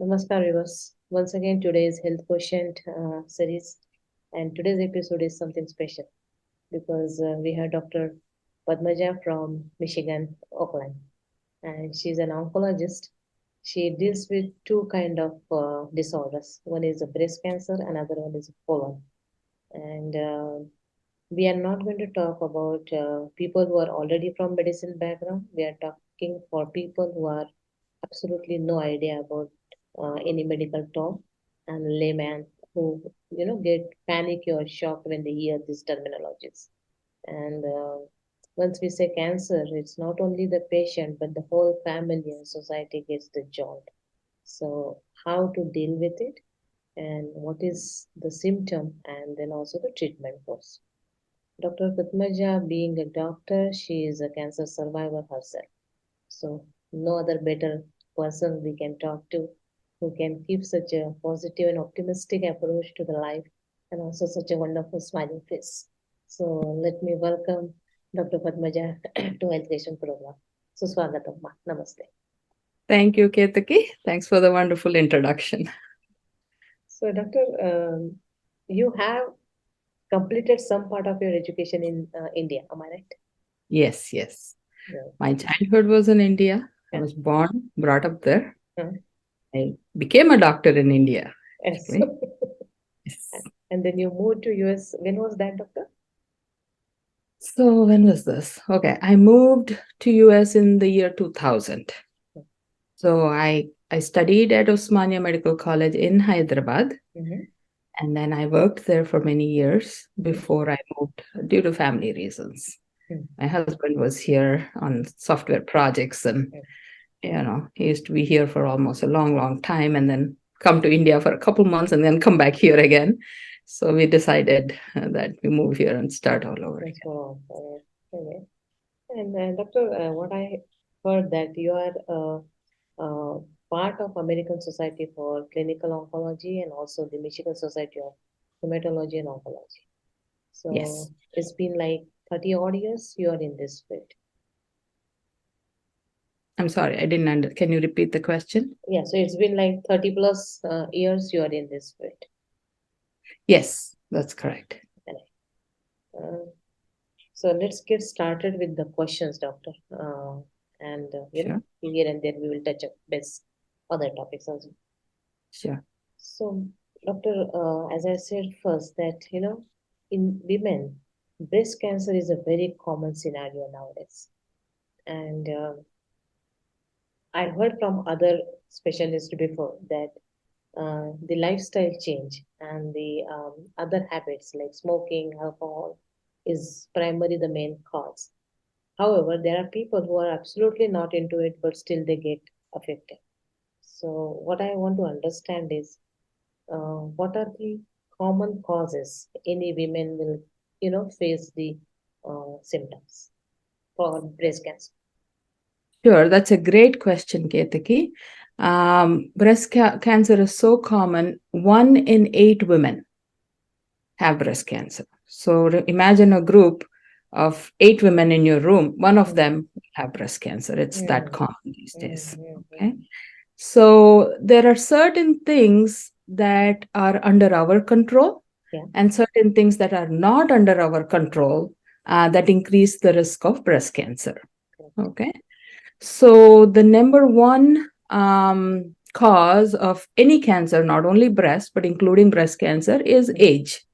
Namaskar, viewers. Once again, today's health quotient series, and today's episode is something special because we have Dr. Padmaja from Michigen, Oakland, and she's an oncologist. She deals with two kind of disorders. One is a breast cancer, another one is colon. And we are not going to talk about people who are already from medicine background. We are talking for people who are absolutely no idea about any medical talk and layman who get panicky or shocked when they hear these terminologies. And once we say cancer, it's not only the patient but the whole family and society gets the jolt. So how to deal with it and what is the symptom and then also the treatment course. Dr. Padmaja, being a doctor, she is a cancer survivor herself. So, no other better person we can talk to who can give such a positive and optimistic approach to the life and also such a wonderful smiling face. So, let me welcome Dr. Padmaja to Education Program. So, Swagatam, ma. Namaste. Thank you, Ketaki. Thanks for the wonderful introduction. So, Doctor, you have completed some part of your education in India, am I right? Yes, yes. Yeah. My childhood was in India. I Yeah. was born, brought up there. Uh, I became a doctor in India, yes. actually. Yes. And then you moved to US. When was that, Doctor? So when was this? Okay, I moved to US in the year 2000. So I studied at Osmania Medical College in Hyderabad, Mm-hmm. and then I worked there for many years before I moved due to family reasons. My husband was here on software projects, and he used to be here for almost a long, long time and then come to India for a couple months and then come back here again. So we decided that we move here and start all over That's again. all. Okay. And Doctor, what I heard that you are part of American Society for Clinical Oncology and also the Michigan Society of Hematology and Oncology. So Yes. it's been like 30 odd years you are in this field. I'm sorry, I didn't under. Can you repeat the question? Yeah, so it's been like 30 plus years you are in this field. Yes, that's correct. Correct. Uh, so let's get started with the questions, Doctor. And Sure, here and there we will touch up best other topics as well. sure. So, Doctor, as I said first, that in women, breast cancer is a very common scenario nowadays, and I heard from other specialists before that the lifestyle change and the other habits like smoking, alcohol, is primarily the main cause. However, there are people who are absolutely not into it, but still they get affected. So, what I want to understand is what are the common causes any women will, face the symptoms for breast cancer? Sure, that's a great question, Ketaki. Cancer is so common. 1 in 8 women have breast cancer. So imagine a group of 8 women in your room, one of them have breast cancer. It's that Mm, common these days. mm. Okay. So there are certain things that are under our control Yeah. and certain things that are not under our control that increase the risk of breast cancer. Correct. Okay. So the number one cause of any cancer, not only breast, but including breast cancer, is age.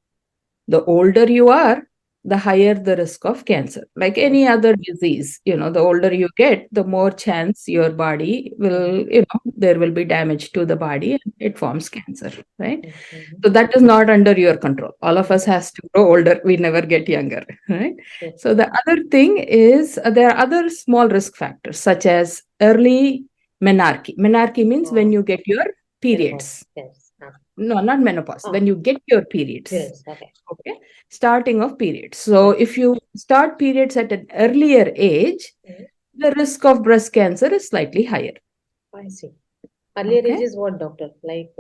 The older you are, the higher the risk of cancer. Like Mm, any other disease, the older you get, the more chance your body will, there will be damage to the body and it forms cancer, right? mm. So that is not under your control. All of us Mm. has to grow older. We never get younger, right? True. So the other thing is there are other small risk factors such as early menarche. Menarche means when Oh, you get your menopause. periods. Yes. No, not menopause. Ah, When you get your periods. periods. Okay. Okay. Starting of periods. So Right. if you start periods at an earlier age, Mm. the risk of breast cancer is slightly higher. I see. Earlier age Okay. is what, doctor? Like,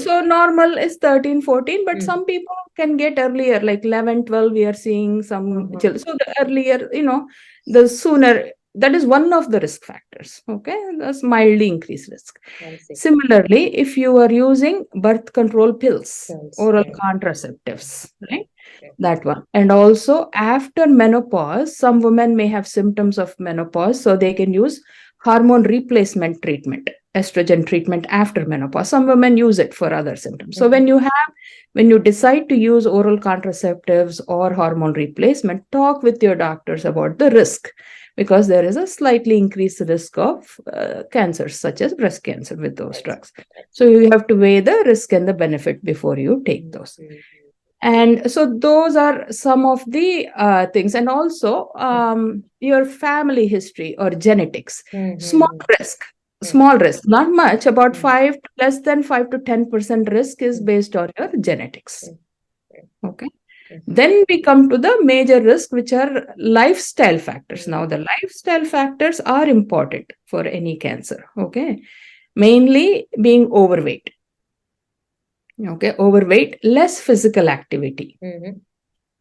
So normal is 13, 14, but mm. some people can get earlier, like 11, 12. We are seeing some Uh-huh. children. So the earlier, the sooner that is one of the risk factors. Okay, that's mildly increased risk. I see. Similarly, if you are using birth control pills, Pills, oral yeah. contraceptives, right? Yeah. That one. And also after menopause, some women may have symptoms of menopause, so they can use hormone replacement treatment, estrogen treatment after menopause. Some women use it for other symptoms. So when you decide to use oral contraceptives or hormone replacement, talk with your doctors about the risk, because there is a slightly increased risk of cancers such as breast cancer with those drugs. So you have to weigh the risk and the benefit before you take those. And so those are some of the things. And also your family history or genetics. Small risk, not much, about less than 5 to 10% risk is based on your genetics. Okay. Then we come to the major risk, which are lifestyle factors. Now, the lifestyle factors are important for any cancer. Okay. Mainly being overweight. Okay. Overweight, less physical activity.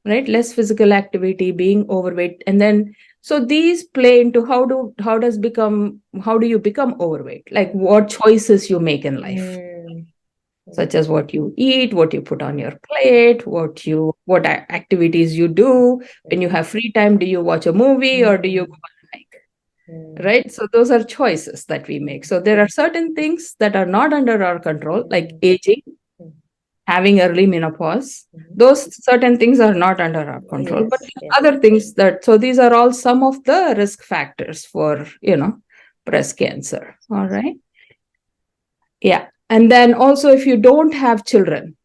Right. Less physical activity, being overweight. And then, so these play into how do you become overweight? Like what choices you make in life. Such as what you eat, what you put on your plate, what activities you do. When you have free time, do you watch a movie or do you go on a hike? Right? So those are choices that we make. So there are certain things that are not under our control, like aging, having early menopause. Those certain things are not under our control. But other things so these are all some of the risk factors for, breast cancer. All right. Yeah. And then also, if you don't have children,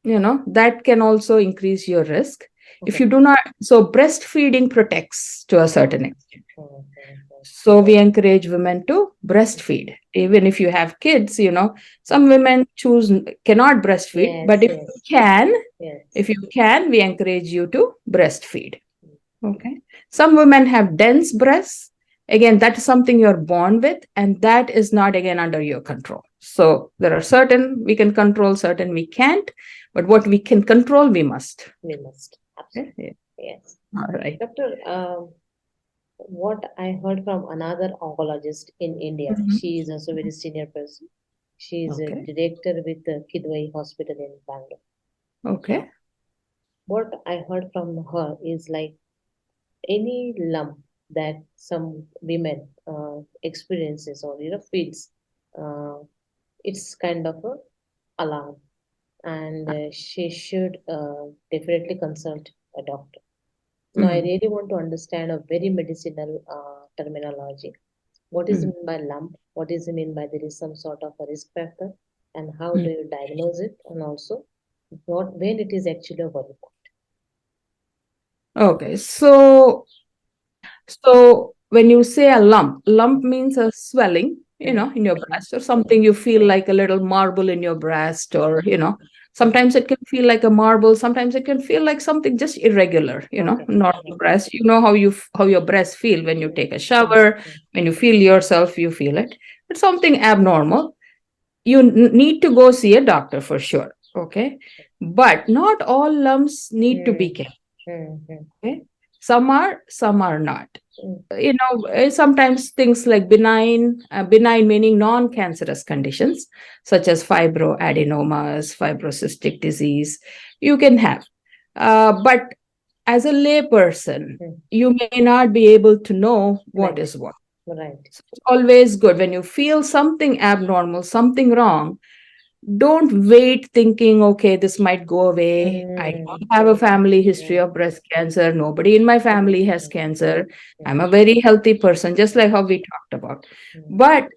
that can also increase your risk. If you do not, so breastfeeding protects to a certain extent. So we encourage women to breastfeed. Even if you have kids, some women cannot breastfeed, but if you can, we encourage you to breastfeed. Okay. Some women have dense breasts. Again, that is something you're born with, and that is not, again, under your control. So there are certain we can control, certain we can't, but what we can control, we must. Absolutely. Yes. All right. Doctor, what I heard from another oncologist in India, she is also very senior person. She is a director with the Kidwai Hospital in Bangalore. Okay. What I heard from her is like any lump that some women experiences or feels, it's kind of a alarm, and she should definitely consult a doctor. Now, I really want to understand a very medicinal terminology. What is meant by lump? What is meant by there is some sort of a risk factor? And how do you diagnose it? And also, when it is actually a worry point? Okay. So when you say a lump means a swelling, in your breast, or something you feel like a little marble in your breast, or, sometimes it can feel like a marble. Sometimes it can feel like something just irregular, not the breast. You know how your breasts feel when you take a shower, when you feel yourself, you feel it. But something abnormal, you need to go see a doctor for sure. Okay. But not all lumps need to be kept. Okay. Some are not. Sometimes things like benign meaning non-cancerous conditions, such as fibroadenomas, fibrocystic disease, you can have. But as a layperson, you may not be able to know what is what. Right. So it's always good when you feel something abnormal, something wrong. Don't wait thinking, okay, this might go away. I don't have a family history of breast cancer. Nobody in my family has cancer. I'm a very healthy person, just like how we talked about. But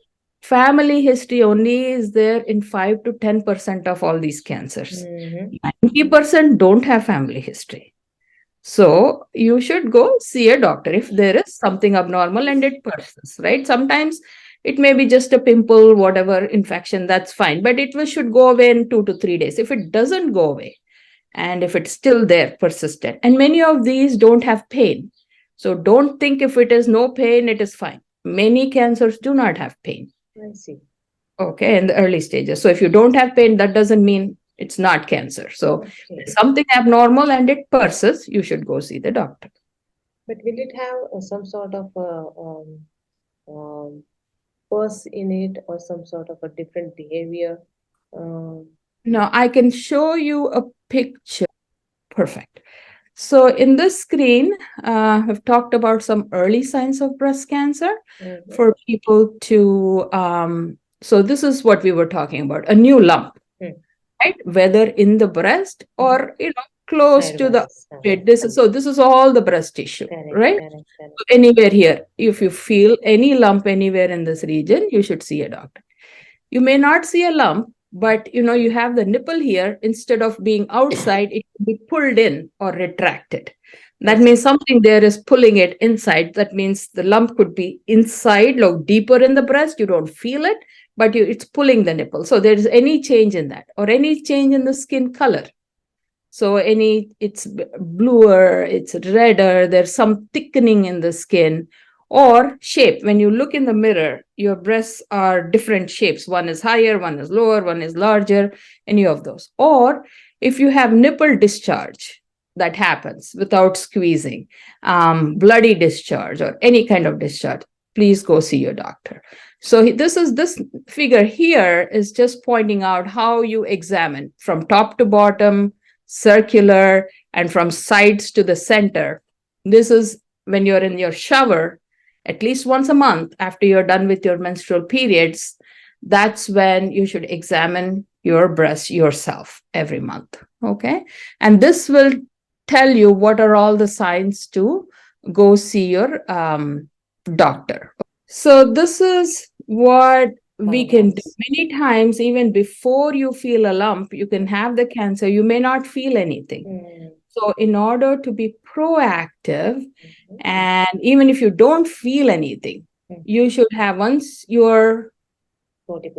family history only is there in 5 to 10% of all these cancers. 90% don't have family history. So you should go see a doctor if there is something abnormal and it persists, right? Sometimes it may be just a pimple, whatever infection, that's fine, but should go away in 2 to 3 days. If it doesn't go away, and if it's still there, persistent, and many of these don't have pain. So don't think if it is no pain, it is fine. Many cancers do not have pain. I see. Okay, in the early stages. So if you don't have pain, that doesn't mean it's not cancer. So something abnormal and it persists, you should go see the doctor. But will it have some sort of um, purse in it or some sort of a different behavior? Um, No, I can show you a picture. Perfect. So in this screen, I've talked about some early signs of breast cancer for people to. So this is what we were talking about: a new lump, right? Whether in the breast or close to the. This is all the breast tissue, right? So anywhere here, if you feel any lump anywhere in this region, you should see a doctor. You may not see a lump, but you have the nipple here. Instead of being outside, it can be pulled in or retracted. That means something there is pulling it inside. That means the lump could be inside, like deeper in the breast. You don't feel it, but it's pulling the nipple. So there's any change in that or any change in the skin color. So it's bluer, it's redder, there's some thickening in the skin or shape. When you look in the mirror, your breasts are different shapes. One is higher, one is lower, one is larger, any of those. Or if you have nipple discharge that happens without squeezing, bloody discharge or any kind of discharge, please go see your doctor. So this figure here is just pointing out how you examine from top to bottom, circular, and from sides to the center. This is when you're in your shower, at least once a month after you're done with your menstrual periods. That's when you should examine your breast yourself every month. Okay. And this will tell you what are all the signs to go see your doctor. So, this is what we can do. Many times, even before you feel a lump, you can have the cancer, you may not feel anything. So, in order to be proactive, and even if you don't feel anything, you should have, once you're 40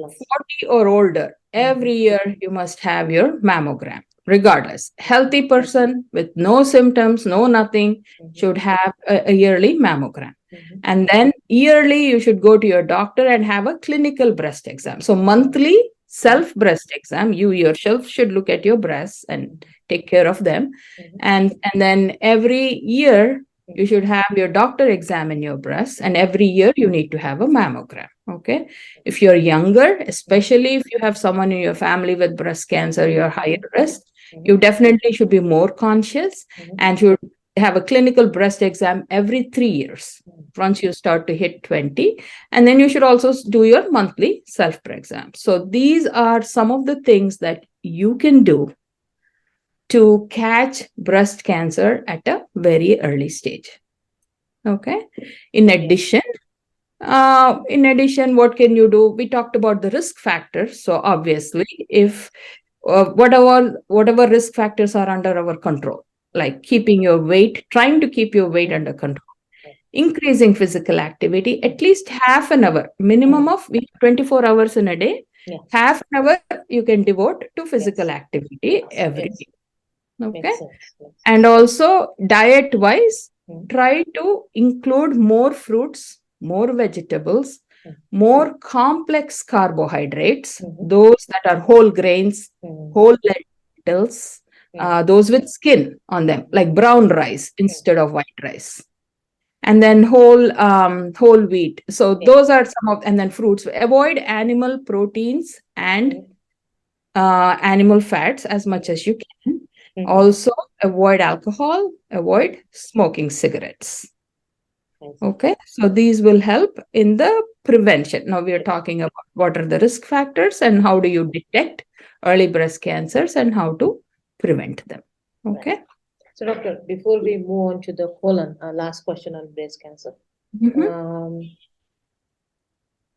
or older, every year you must have your mammogram, regardless. Healthy person with no symptoms, no nothing, should have a yearly mammogram. And then yearly, you should go to your doctor and have a clinical breast exam. So monthly self breast exam, you yourself should look at your breasts and take care of them. And then every year, you should have your doctor examine your breasts, and every year you need to have a mammogram. Okay. If you're younger, especially if you have someone in your family with breast cancer, you're higher risk, you definitely should be more conscious and should have a clinical breast exam every 3 years once you start to hit 20. And then you should also do your monthly self exam. So these are some of the things that you can do to catch breast cancer at a very early stage. Okay. In addition, what can you do? We talked about the risk factors. So obviously, if whatever risk factors are under our control, like keeping your weight, trying to keep your weight under control, increasing physical activity, at least half an hour, minimum of 24 hours in a day, half an hour you can devote to physical activity every day. Okay. And also diet wise, try to include more fruits, more vegetables, more complex carbohydrates, those that are whole grains, whole lentils, those with skin on them, like brown rice instead of white rice. And then whole wheat. So those are some of, and then fruits. Avoid animal proteins and animal fats as much as you can. Also, avoid alcohol, avoid smoking cigarettes. Okay, so these will help in the prevention. Now we are talking about what are the risk factors and how do you detect early breast cancers and how to prevent them. Okay. So, doctor, before we move on to the colon, last question on breast cancer.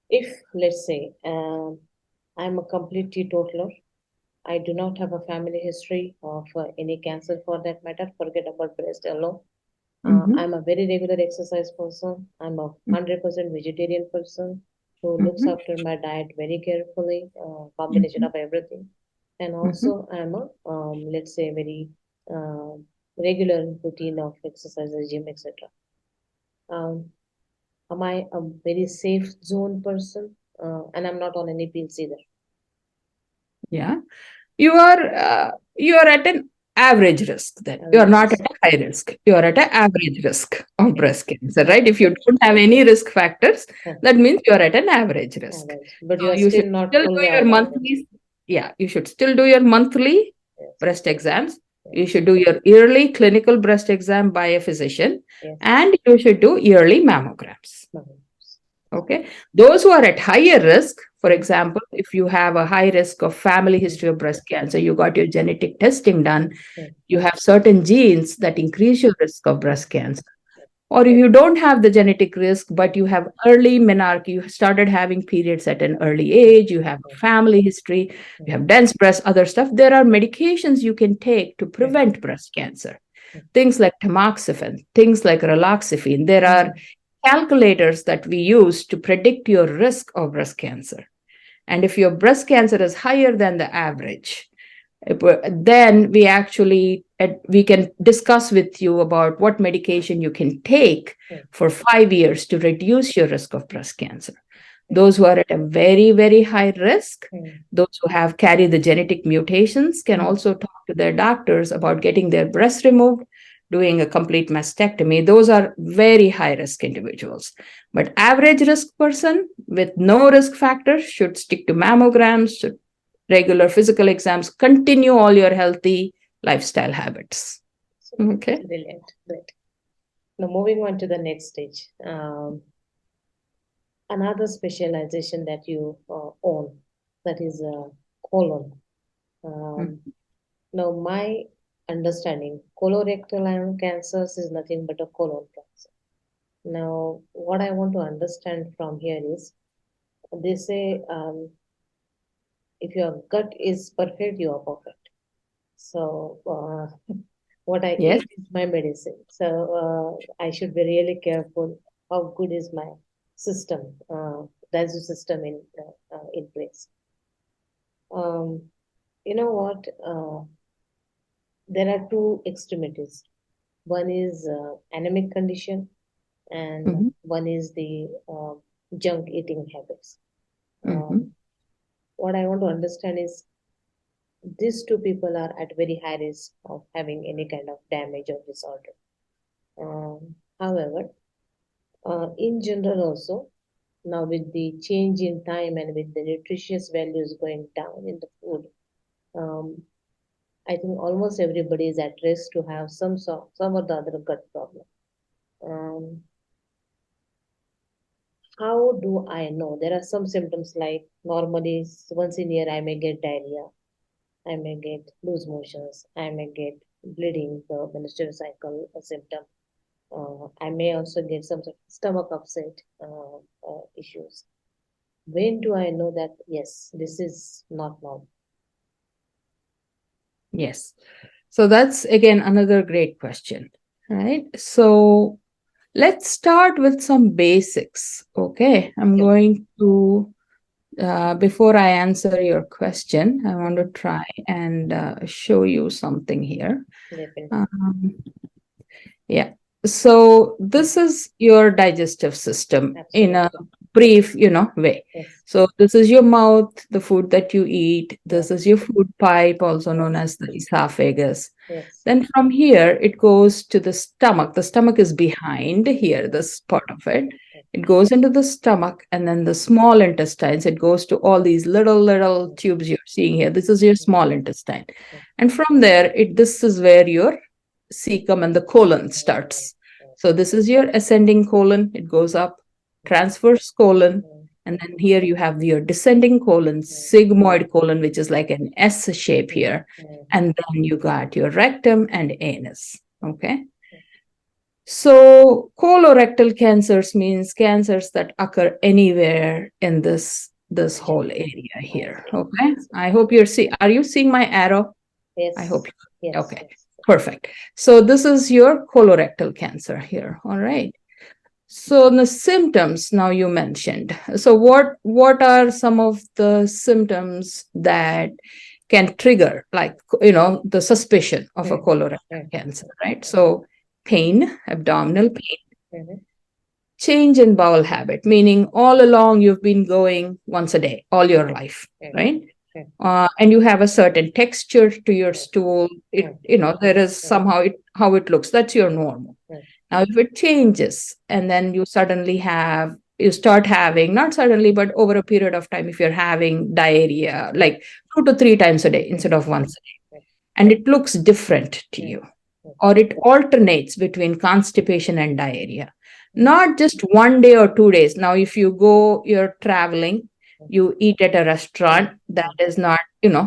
If, let's say, I'm a complete teetotaler, I do not have a family history of any cancer for that matter, forget about breast alone. I'm a very regular exercise person. I'm a 100% vegetarian person who looks after my diet very carefully, combination of everything. And also, I'm a, let's say, very uh, regular routine of exercise, gym, etc. Um, am I a very safe zone person? And I'm not on any pills either. Yeah, you are at an average risk. Then you are not at a high risk, you are at an average risk of breast cancer, right? If you don't have any risk factors, that means you are at an average risk. But you So are you should still not still do fully your out of it. monthly, yeah, you should still do your monthly Yes. breast exams. You Yes. should do your yearly clinical breast exam by a physician, Yes. and you should do yearly mammograms. Mammograms. Okay. Those who are at higher risk, for example, if you have a high risk of family history of breast cancer, you got your genetic testing done, you have certain genes that increase your risk of breast cancer. Or if you don't have the genetic risk, but you have early menarche, you started having periods at an early age, you have a family history, you have dense breast, other stuff, there are medications you can take to prevent breast cancer. Things like tamoxifen, things like raloxifene. There are calculators that we use to predict your risk of breast cancer. And if your breast cancer is higher than the average, then we can discuss with you about what medication you can take for 5 years to reduce your risk of breast cancer. Those who are at a very, very high risk, those who have carry the genetic mutations, can also talk to their doctors about getting their breast removed, doing a complete mastectomy. Those are very high risk individuals. But average risk person with no risk factors should stick to mammograms, should regular physical exams, continue all your healthy lifestyle habits. Okay. Brilliant. Great. Now moving on to the next stage. Another specialization that you own, that is colon. Now my understanding, colorectal cancers is nothing but a colon cancer. Now what I want to understand from here is, they say if your gut is perfect, you are perfect. So what I Yes. eat is my medicine. So I should be really careful how good is my system, digestive system in place. You know what? There are two extremities. One is anemic condition, and one is the junk eating habits. What I want to understand is, these two people are at very high risk of having any kind of damage or disorder. However, in general also, now with the change in time and with the nutritious values going down in the food, I think almost everybody is at risk to have some or the other gut problem. How do I know? There are some symptoms like, normally once in a year I may get diarrhea, I may get loose motions, I may get bleeding, the menstrual cycle symptom. I may also get some sort of stomach upset issues. When do I know that, yes, this is not normal? Yes. So that's again another great question, right? So let's start with some basics. Okay. I'm going to, before I answer your question, I want to try and show you something here. Yeah. So this is your digestive system in a brief, way. So this is your mouth, the food that you eat. This is your food pipe, also known as the esophagus. Then from here, it goes to the stomach. The stomach is behind here, this part of it. It goes into the stomach, and then the small intestines, it goes to all these little tubes you're seeing here. This is your small intestine. And from there, this is where your cecum and the colon starts. So this is your ascending colon, it goes up, transverse colon, and then here you have your descending colon, sigmoid colon, which is like an S shape here. And then you got your rectum and anus. Okay. So colorectal cancers means cancers that occur anywhere in this whole area here. Okay. I hope are you seeing my arrow? Yes. I hope. Yes. Okay. Perfect. So this is your colorectal cancer here. All right. So the symptoms now you mentioned. So what are some of the symptoms that can trigger, like, the suspicion of a colorectal cancer, right? So pain, abdominal pain, change in bowel habit, meaning all along you've been going once a day all your life, right? And you have a certain texture to your stool. There is somehow how it looks. That's your normal. Now, if it changes and then you start having, not suddenly, but over a period of time, if you're having diarrhea, like 2 to 3 times a day instead of once a day, and it looks different to you, or it alternates between constipation and diarrhea, not just 1 day or 2 days. Now, if you're traveling, you eat at a restaurant that is not,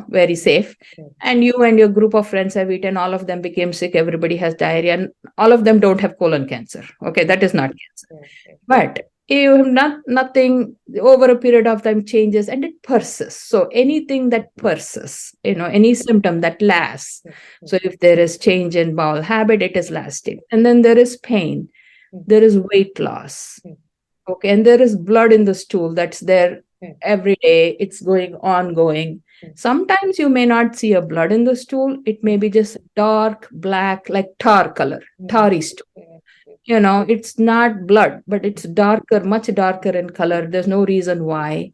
very safe, and you and your group of friends have eaten, all of them became sick, everybody has diarrhea, and all of them don't have colon cancer. Okay, that is not cancer. But you have nothing over a period of time changes and it persists. So anything that persists, any symptom that lasts. So if there is change in bowel habit, it is lasting. And then there is pain, there is weight loss. Okay, and there is blood in the stool that's there every day. It's ongoing. Sometimes you may not see a blood in the stool. It may be just dark black, like tar color, tarry stool. It's not blood, but it's darker, much darker in color. There's no reason why.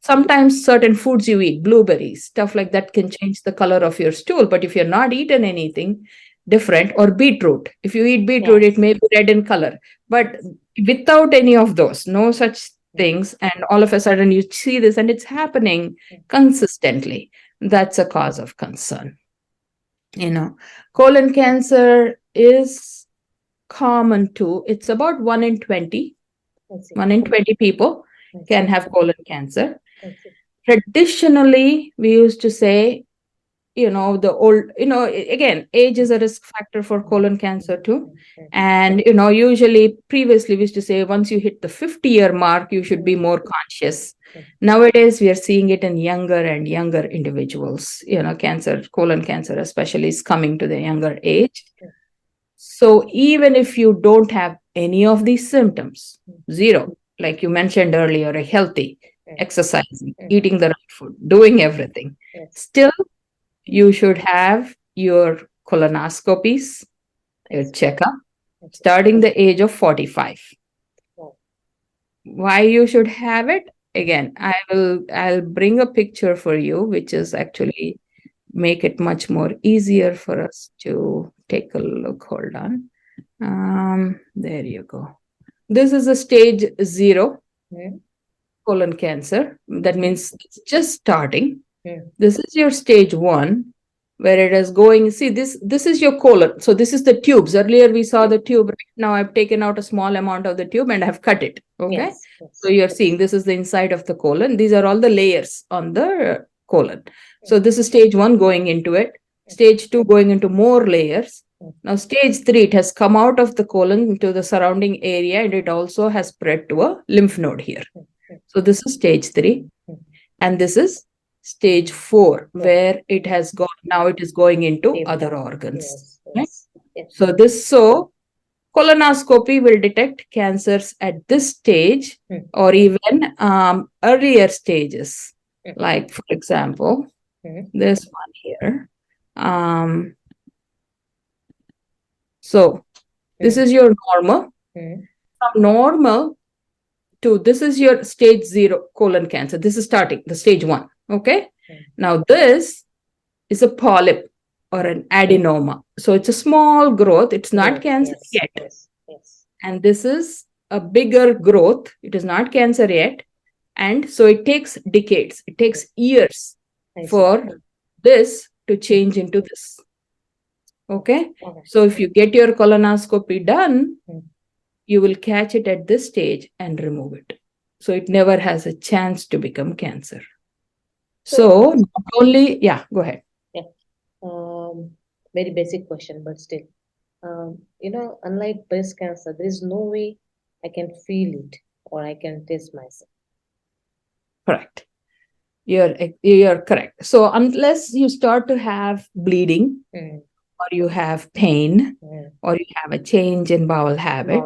Sometimes certain foods you eat, blueberries, stuff like that, can change the color of your stool. But if you're not eaten anything different, or beetroot, if you eat beetroot, it may be red in color. But without any of those, no such things, and all of a sudden you see this and it's happening consistently, that's a cause of concern. Colon cancer is common too. It's about 1 in 20. 1 in 20 people can have colon cancer. Traditionally, we used to say, again, age is a risk factor for colon cancer too. And, usually previously we used to say once you hit the 50-year mark, you should be more conscious. Nowadays, we are seeing it in younger and younger individuals. Colon cancer especially is coming to the younger age. So even if you don't have any of these symptoms, zero, like you mentioned earlier, a healthy, exercising, eating the right food, doing everything, still you should have your colonoscopies, your checkup, starting the age of 45. Why you should have it? Again, I'll bring a picture for you, which is actually make it much more easier for us to take a look. Hold on. There you go. This is a stage 0 colon cancer. That means it's just starting. This is your stage 1, where it is going. See, this is your colon. So this is the tubes. Earlier we saw the tube. Right now I've taken out a small amount of the tube and I've cut it. Okay. Yes. So you're seeing this is the inside of the colon. These are all the layers on the colon. So this is stage 1 going into it. Stage 2 going into more layers. Now stage 3, it has come out of the colon into the surrounding area, and it also has spread to a lymph node here. So this is stage 3. And this is stage 4, where it has gone, now it is going into other organs. Right? So colonoscopy will detect cancers at this stage, or even earlier stages. Like, for example, this one here. So this is your normal. From normal to this is your stage 0 colon cancer. This is starting the stage 1. Okay. Now this is a polyp or an adenoma. So it's a small growth. It's not cancer yet. And this is a bigger growth. It is not cancer yet. And so it takes decades. It takes years for this to change into this. Okay. So if you get your colonoscopy done, you will catch it at this stage and remove it. So it never has a chance to become cancer. So not only, go ahead. Very basic question, but still, unlike breast cancer, there is no way I can feel it or I can taste myself. Correct. You're correct. So unless you start to have bleeding, or you have pain, or you have a change in bowel habit,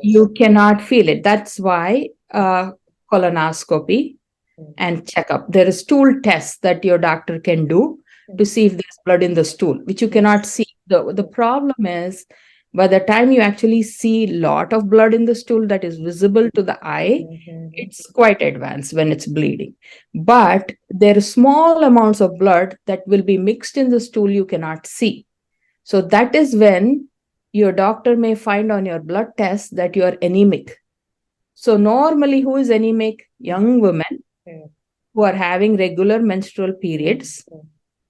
you cannot feel it. That's why colonoscopy and checkup. There is stool tests that your doctor can do to see if there's blood in the stool, which you cannot see. The problem is By the time you actually see a lot of blood in the stool that is visible to the eye, it's quite advanced when it's bleeding. But there are small amounts of blood that will be mixed in the stool you cannot see. So that is when your doctor may find on your blood test that you are anemic. So normally, who is anemic? Young women who are having regular menstrual periods,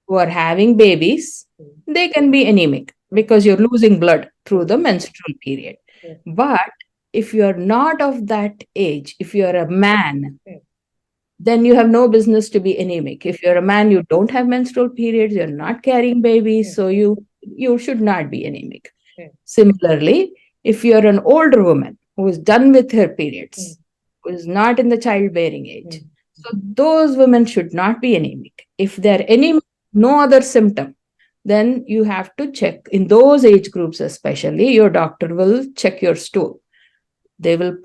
who are having babies, they can be anemic because you're losing blood through the menstrual period. But if you're not of that age, if you're a man, then you have no business to be anemic. If you're a man, you don't have menstrual periods, you're not carrying babies, so you should not be anemic. Similarly, if you're an older woman who is done with her periods, who is not in the childbearing age, so those women should not be anemic. If they're anemic, no other symptom, then you have to check. In those age groups especially, your doctor will check your stool. They will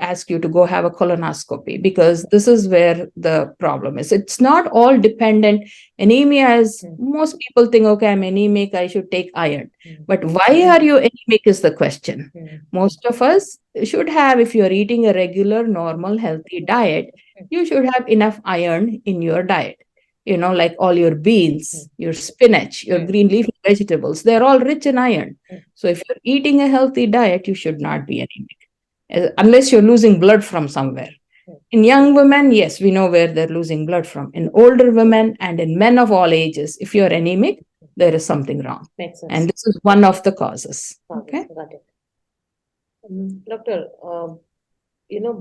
ask you to go have a colonoscopy, because this is where the problem is. It's not all dependent. Anemia is, most people think, okay, I'm anemic, I should take iron. But why are you anemic is the question. Most of us should have, if you're eating a regular, normal, healthy diet, you should have enough iron in your diet. Like all your beans, your spinach, your green leafy vegetables, they're all rich in iron. So if you're eating a healthy diet, you should not be anemic, unless you're losing blood from somewhere. In young women, yes, we know where they're losing blood from. In older women and in men of all ages, if you're anemic, there is something wrong. Makes sense. And this is one of the causes. Okay. Got it. Doctor,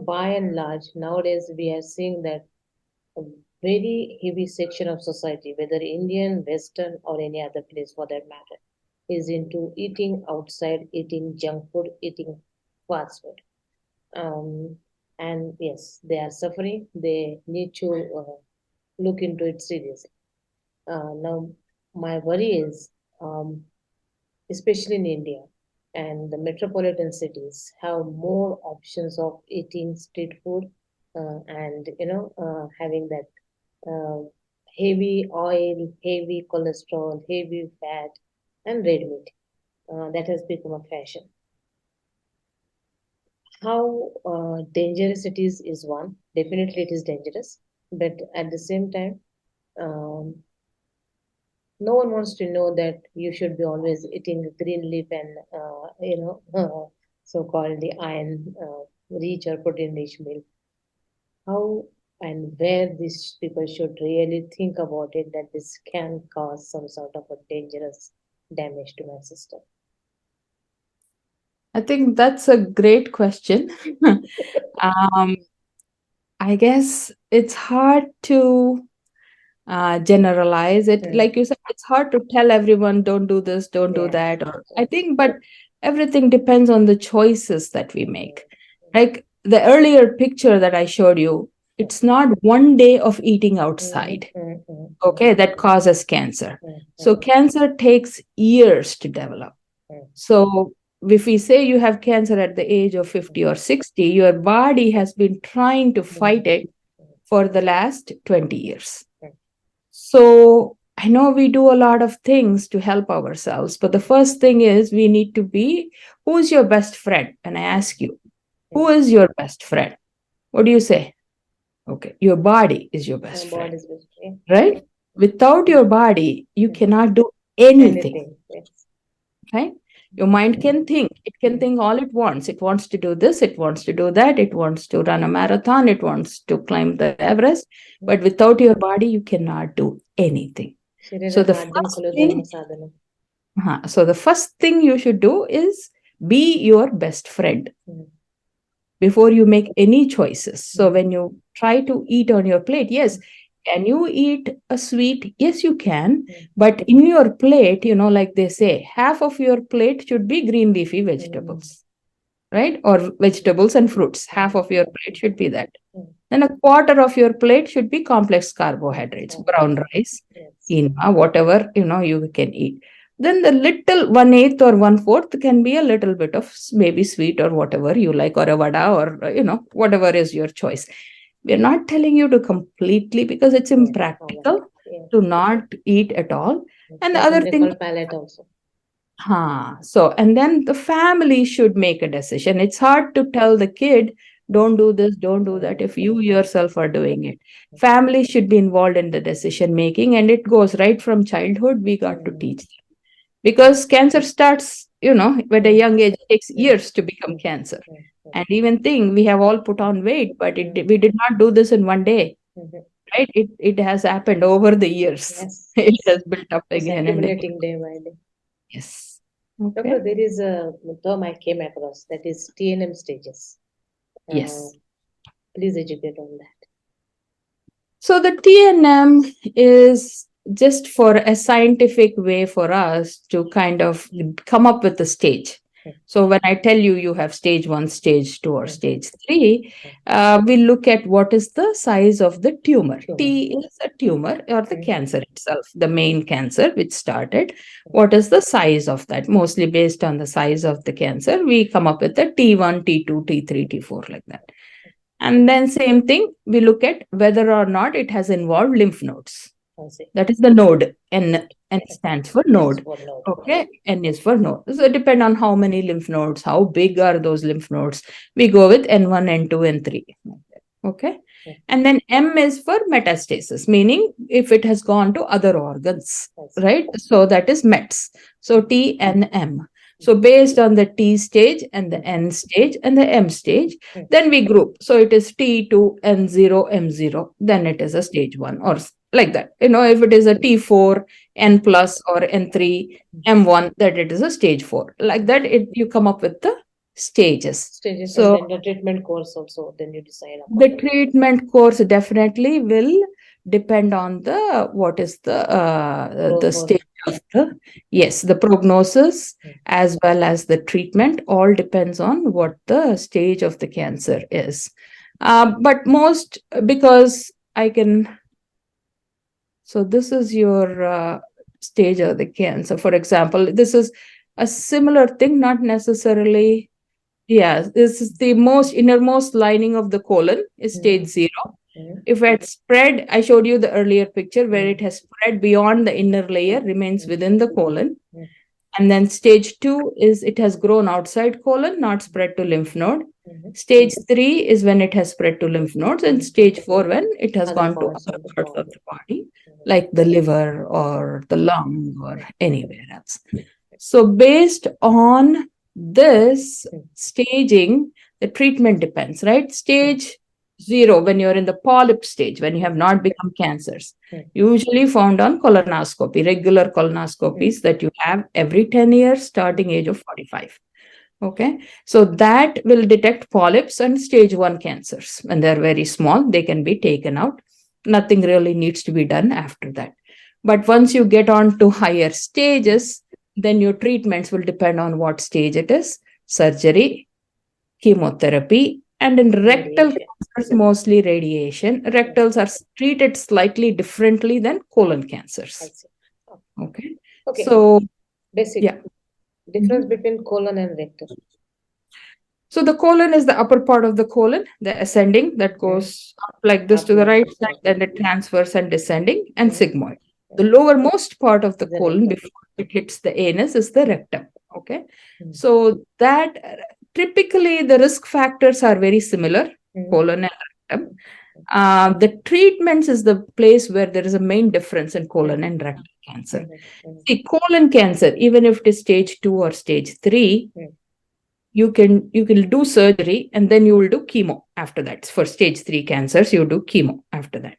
by and large, nowadays we are seeing that a very heavy section of society, whether Indian, Western, or any other place for that matter, is into eating outside, eating junk food, eating fast food. And yes, they are suffering. They need to look into it seriously. Now, my worry is, especially in India and the metropolitan cities, have more options of eating street food and having that uh, heavy oil, heavy cholesterol, heavy fat, and red meat. That has become a fashion. How dangerous it is one. Definitely, it is dangerous, but at the same time, um, no one wants to know that you should be always eating green leaf and so-called the iron rich or protein rich meal. How and where these people should really think about it, that this can cause some sort of a dangerous damage to my system. I think that's a great question. um, I guess it's hard to generalize it. Like you said, it's hard to tell everyone, don't do this, don't do that. Or I think, but everything depends on the choices that we make. Like the earlier picture that I showed you, it's not one day of eating outside, okay, that causes cancer. So cancer takes years to develop. So if we say you have cancer at the age of 50 or 60, your body has been trying to fight it for the last 20 years. So I know we do a lot of things to help ourselves, but the first thing is we need to be, who's your best friend? And I ask you, who is your best friend? What do you say? Okay, your body is your best friend, right? Without your body, you cannot do anything. Right? Your mind can think. It can think all it wants. It wants to do this. It wants to do that. It wants to run a marathon. It wants to climb the Everest. But without your body, you cannot do anything. So the first thing you should do is be your best friend before you make any choices. So when you try to eat on your plate, yes, can you eat a sweet? Yes, you can. But in your plate, like they say, half of your plate should be green leafy vegetables, right? Or vegetables and fruits. Half of your plate should be that. Then a quarter of your plate should be complex carbohydrates, brown rice, quinoa, whatever, you can eat. Then the little 1/8 or 1/4 can be a little bit of maybe sweet or whatever you like, or a vada, or, whatever is your choice. We're not telling you to completely, because it's impractical to not eat at all. And the other thing, palate also. So, and then the family should make a decision. It's hard to tell the kid, don't do this, don't do that, if you yourself are doing it. Family should be involved in the decision making, and it goes right from childhood. We got to teach them. Because cancer starts, at a young age, it takes years to become cancer. And even thing, we have all put on weight, but we did not do this in one day, right? It has happened over the years. Yes. It has built up It's again and again. accumulating day by day. Yes. Doctor, Okay. there is a term I came across, that is TNM stages. Yes. Please educate on that. So the TNM is just for a scientific way for us to kind of come up with a stage. So when I tell you you have stage 1, stage 2, or stage 3, we look at what is the size of the tumor. T is a tumor or the cancer itself, the main cancer which started. What is the size of that? Mostly based on the size of the cancer, we come up with a T1, T2, T3, T4, like that. And then same thing, we look at whether or not it has involved lymph nodes. That is the node. N stands for node. Okay. N is for node. So it depends on how many lymph nodes, how big are those lymph nodes. We go with N1, N2, N3. Okay. And then M is for metastasis, meaning if it has gone to other organs, right? So that is METs. So T, N, M. So based on the T stage and the N stage and the M stage, then we group. So it is T2, N0, M0, then it is a stage 1 or like that. If it is a T4, N plus or N3, M1, that it is a stage 4. Like that, you come up with the stages. So, and then the treatment course also, then you decide upon the treatment course definitely will depend on what is the stage of the prognosis as well as the treatment. All depends on what the stage of the cancer is. But most, because so this is your stage of the cancer. For example, this is a similar thing, not necessarily. Yeah, this is the innermost lining of the colon is stage 0. If it spread, I showed you the earlier picture where it has spread beyond the inner layer, remains within the colon. And then stage 2 is it has grown outside colon, not spread to lymph node. Stage 3 is when it has spread to lymph nodes, and stage 4 when it has gone to other parts of the body, like the liver or the lung or anywhere else. So based on this staging, the treatment depends, right? Stage 0, when you're in the polyp stage, when you have not become cancers, usually found on colonoscopy, regular colonoscopies that you have every 10 years, starting age of 45. Okay, so that will detect polyps and stage 1 cancers. When they're very small, they can be taken out. Nothing really needs to be done after that. But once you get on to higher stages, then your treatments will depend on what stage it is: surgery, chemotherapy, and in rectal cancers, mostly radiation. Rectals are treated slightly differently than colon cancers. Okay. So, basic difference between colon and rectal. So the colon is the upper part of the colon, the ascending that goes up like this to the right side, then it transfers and descending, and sigmoid. The lowermost part of the colon before it hits the anus is the rectum. Okay. So that typically the risk factors are very similar, colon and rectum. The treatments is the place where there is a main difference in colon and rectal cancer. See, colon cancer, even if it is stage 2 or stage 3, you can do surgery and then you will do chemo after that. For stage 3 cancers, you do chemo after that.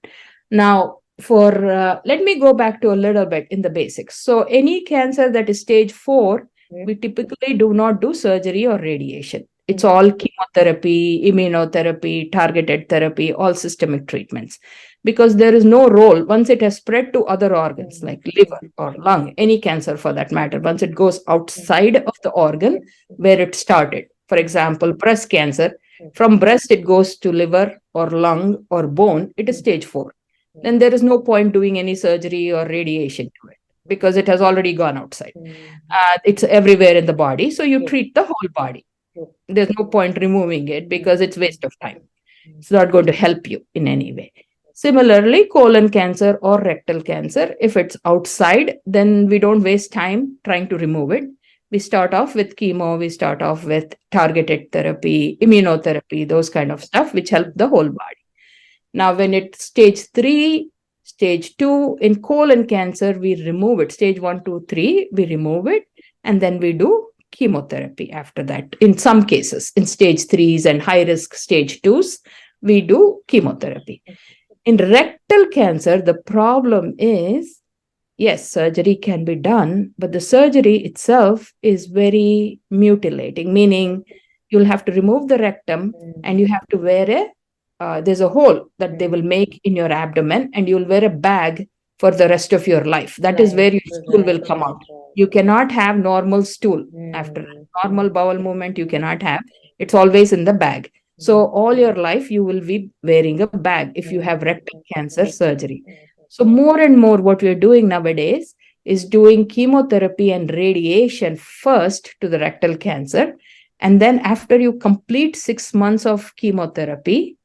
Now, let me go back to a little bit in the basics. So any cancer that is stage 4, we typically do not do surgery or radiation. It's all chemotherapy, immunotherapy, targeted therapy, all systemic treatments. Because there is no role, once it has spread to other organs like liver or lung, any cancer for that matter, once it goes outside of the organ where it started. For example, breast cancer, from breast it goes to liver or lung or bone, it is stage 4. Then there is no point doing any surgery or radiation to it because it has already gone outside. It's everywhere in the body, so you treat the whole body. There's no point removing it because it's waste of time. It's not going to help you in any way. Similarly, colon cancer or rectal cancer, if it's outside, then we don't waste time trying to remove it. we start off with chemo, we start off with targeted therapy, immunotherapy, those kind of stuff, which help the whole body. Now, when it's stage 3, stage 2 in colon cancer, we remove it. Stage 1, 2, 3, we remove it, and then we do chemotherapy after that. In some cases, in stage 3s and high risk stage 2s, we do chemotherapy. In rectal cancer, the problem is, yes, surgery can be done, but the surgery itself is very mutilating, meaning you'll have to remove the rectum and you have to wear there's a hole that they will make in your abdomen, and you'll wear a bag for the rest of your life. That is where your stool will come out. You cannot have normal stool after normal bowel movement. You cannot have. It's always in the bag. So all your life you will be wearing a bag if you have rectal cancer surgery. So more and more what we're doing nowadays is doing chemotherapy and radiation first to the rectal cancer. And then after you complete 6 months of chemotherapy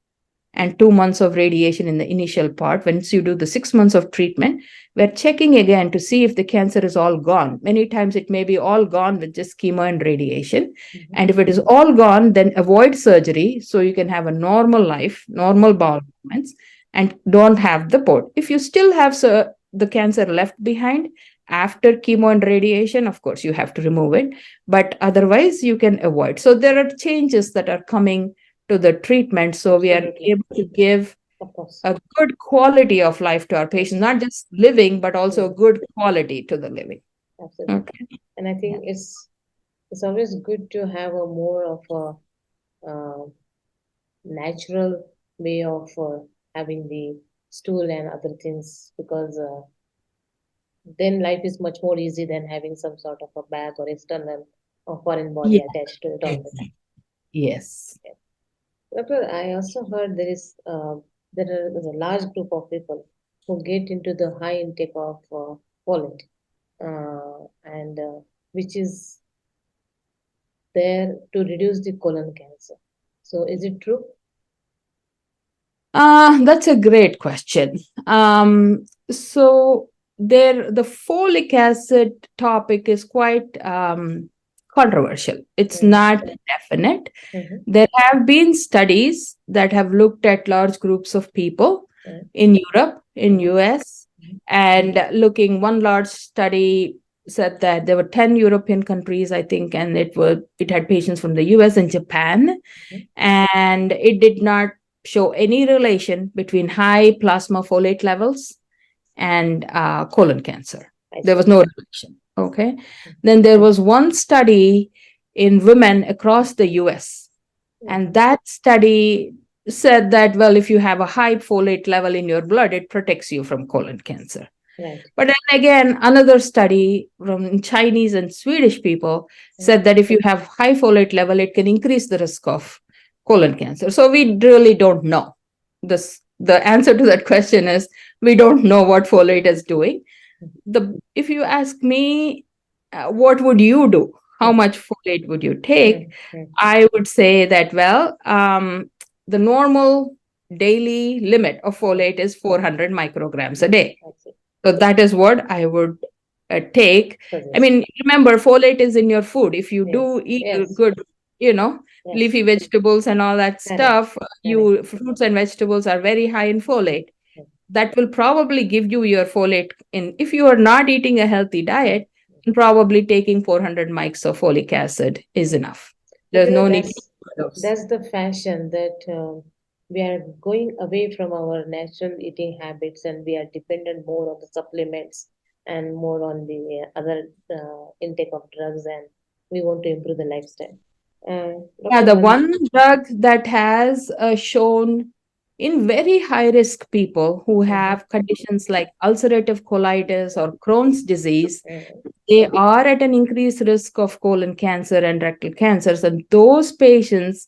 and 2 months of radiation in the initial part, once you do the 6 months of treatment, we're checking again to see if the cancer is all gone. Many times it may be all gone with just chemo and radiation. And if it is all gone, then avoid surgery so you can have a normal life, normal bowel movements, and don't have the port. If you still have the cancer left behind after chemo and radiation, of course, you have to remove it. But otherwise, you can avoid. So there are changes that are coming to the treatment. So we are able to give a good quality of life to our patients, not just living, but also a good quality to the living. Absolutely. Okay. And I think it's always good to have a more of a natural way of having the stool and other things, because then life is much more easy than having some sort of a bag or external or foreign body attached to it all the time. Yes. Okay. Doctor, I also heard there's a large group of people who get into the high intake of folate, and which is there to reduce the colon cancer. So, is it true? That's a great question. So the folic acid topic is quite controversial. It's not definite. There have been studies that have looked at large groups of people in Europe, in US, and one large study said that there were 10 European countries, I think, and it had patients from the US and Japan, and it did not show any relation between high plasma folate levels and colon cancer. There was no relation. Okay. Then there was one study in women across the US, and that study said that, well, if you have a high folate level in your blood, it protects you from colon cancer. Right. But then again, another study from Chinese and Swedish people said that if you have high folate level, it can increase the risk of colon cancer. So we really don't know. The answer to that question is we don't know what folate is doing. If you ask me, what would you do? How much folate would you take? I would say that, well, the normal daily limit of folate is 400 micrograms a day. So that is what I would take. I mean, remember, folate is in your food. If you do eat good, leafy vegetables and all that stuff, fruits and vegetables are very high in folate. That will probably give you your folate if you are not eating a healthy diet, probably taking 400 mics of folic acid is enough. There's no need. That's the fashion that we are going away from our natural eating habits, and we are dependent more on the supplements and more on the other intake of drugs, and we want to improve the lifestyle. The one drug that has shown in very high risk people who have conditions like ulcerative colitis or Crohn's disease, they are at an increased risk of colon cancer and rectal cancers. And those patients,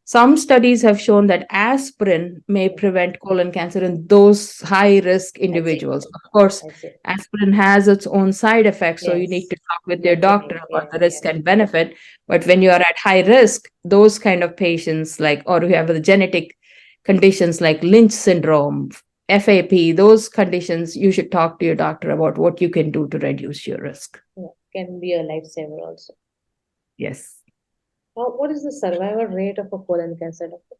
some studies have shown that aspirin may prevent colon cancer in those high risk individuals. Of course, aspirin has its own side effects, so you need to talk with your doctor about the risk and benefit. But when you are at high risk, those kind of patients, or who have the genetic conditions like Lynch syndrome, FAP, those conditions, you should talk to your doctor about what you can do to reduce your risk. can be a lifesaver also. Yes. What is the survival rate of a colon cancer, doctor?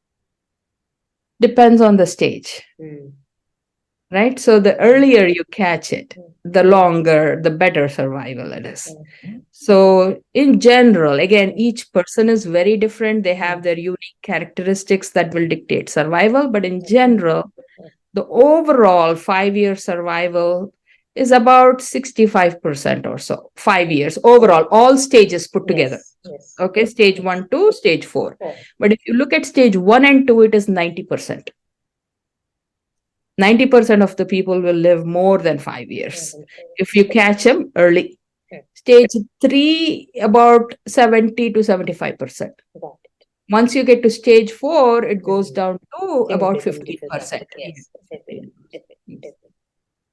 Depends on the stage. Right? So the earlier you catch it, the longer, the better survival it is. So in general, again, each person is very different. They have their unique characteristics that will dictate survival. But in general, the overall 5-year survival is about 65% or so. 5 years overall, all stages put together. Yes. Okay, stage 1 to stage 4. But if you look at stage 1 and 2, it is 90%. 90% of the people will live more than 5 years if you catch them early. Stage 3, about 70 to 75%. Got it. Once you get to stage 4, it goes down to about 15%. Yes, definitely.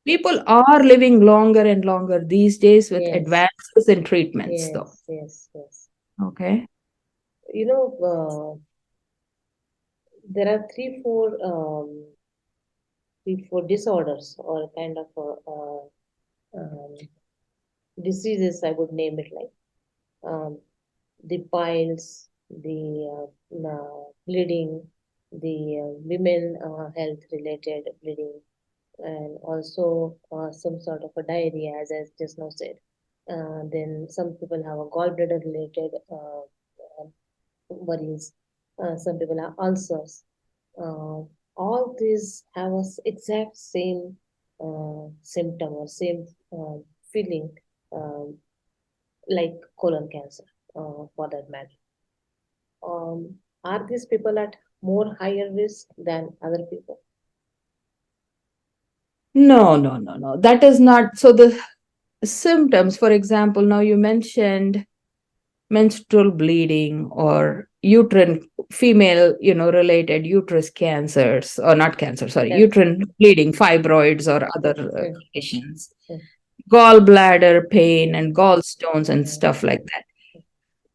People are living longer and longer these days with Yes. advances in treatments, though. Yes. Okay. You know, there are three, four disorders or kind of diseases, I would name it like. The piles, the bleeding, the women health related bleeding, and also some sort of a diarrhea, as I just now said. Then some people have a gallbladder related worries. Some people have ulcers. Uh, all these have a exact same symptom or same feeling, um, like colon cancer, for that matter. Are these people at more higher risk than other people? No. That is not. So the symptoms, for example, now you mentioned menstrual bleeding or uterine female related uterus cancers, or not cancer, sorry, uterine bleeding, fibroids or other conditions, gallbladder pain and gallstones and stuff like that.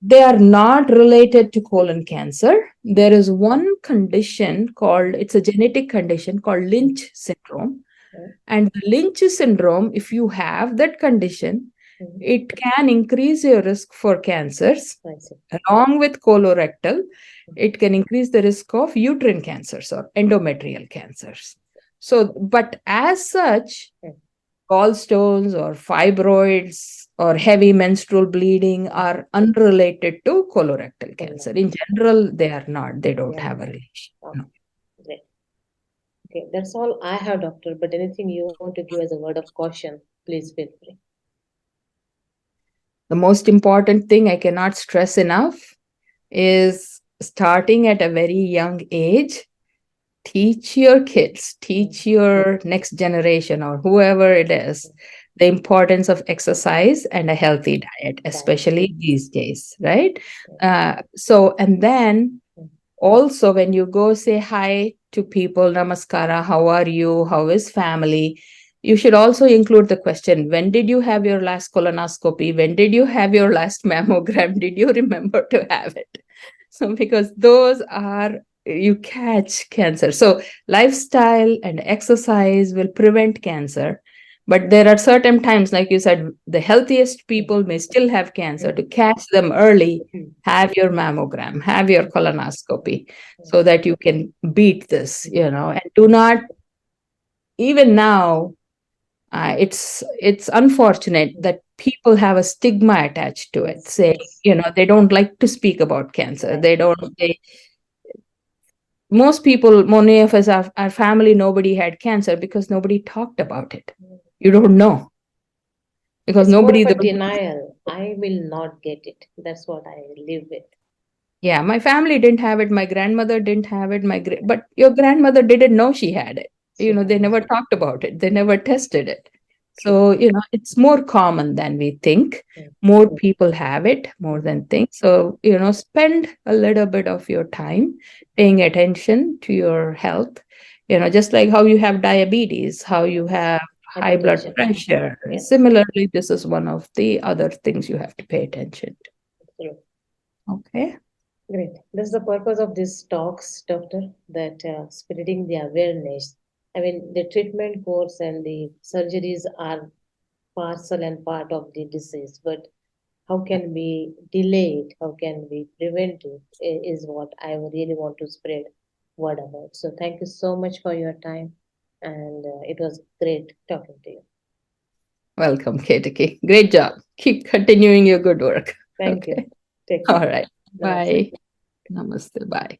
They are not related to colon cancer. There is one condition called, it's a genetic condition called Lynch syndrome. And the Lynch syndrome, if you have that condition, it can increase your risk for cancers. Along with colorectal, it can increase the risk of uterine cancers or endometrial cancers. So, but as such, gallstones or fibroids or heavy menstrual bleeding are unrelated to colorectal cancer. In general, they are not. They don't have a relation. No. Great. Okay, that's all I have, doctor. But anything you want to give as a word of caution, please feel free. The most important thing I cannot stress enough is starting at a very young age. Teach your kids, teach your next generation or whoever it is, the importance of exercise and a healthy diet, especially these days, right? And then also when you go say hi to people, namaskara, how are you? How is family? You should also include the question, when did you have your last colonoscopy? When did you have your last mammogram? Did you remember to have it? So, because those are, you catch cancer. So, lifestyle and exercise will prevent cancer. But there are certain times, like you said, the healthiest people may still have cancer. To catch them early, have your mammogram, have your colonoscopy, so that you can beat this, and do not, even now, it's unfortunate that people have a stigma attached to it, say, they don't like to speak about cancer. Most people, many of us, our family, nobody had cancer because nobody talked about it. You don't know. Because it's nobody. More of a denial. I will not get it. That's what I live with. Yeah, my family didn't have it. My grandmother didn't have it. But your grandmother didn't know she had it. They never talked about it. They never tested it. So, it's more common than we think. More people have it more than think. So, spend a little bit of your time paying attention to your health. Just like how you have diabetes, how you have high blood pressure. Similarly, this is one of the other things you have to pay attention to. Okay. Great. That's the purpose of these talks, doctor, that spreading the awareness. I mean, the treatment course and the surgeries are parcel and part of the disease, but how can we delay it, how can we prevent it, is what I really want to spread word about. So thank you so much for your time, and it was great talking to you. Welcome, Ketiki. Great job. Keep continuing your good work. Thank you. Okay. Take All care. right. Namaste. Bye. Namaste. Bye.